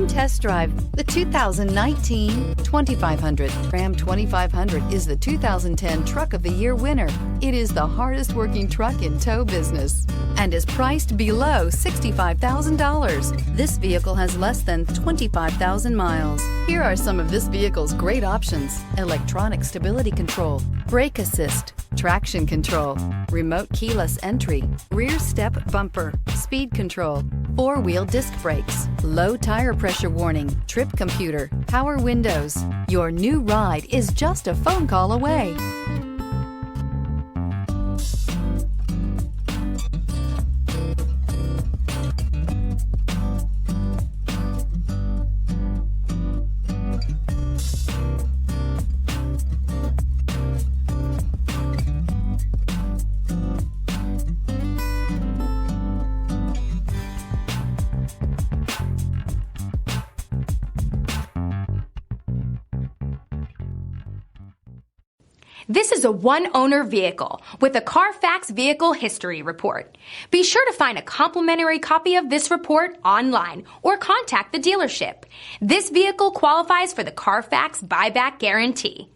Come test drive the 2019 2500. Ram 2500 is the 2010 Truck of the Year winner. It is the hardest working truck in tow business and is priced below $65,000. This vehicle has less than 25,000 miles. Here are some of this vehicle's great options: electronic stability control, brake assist, traction control, remote keyless entry, rear step bumper, speed control, four-wheel disc brakes, low tire pressure warning, trip computer, power windows. Your new ride is just a phone call away. This is a one-owner vehicle with a Carfax Vehicle History Report. Be sure to find a complimentary copy of this report online or contact the dealership. This vehicle qualifies for the Carfax Buyback Guarantee.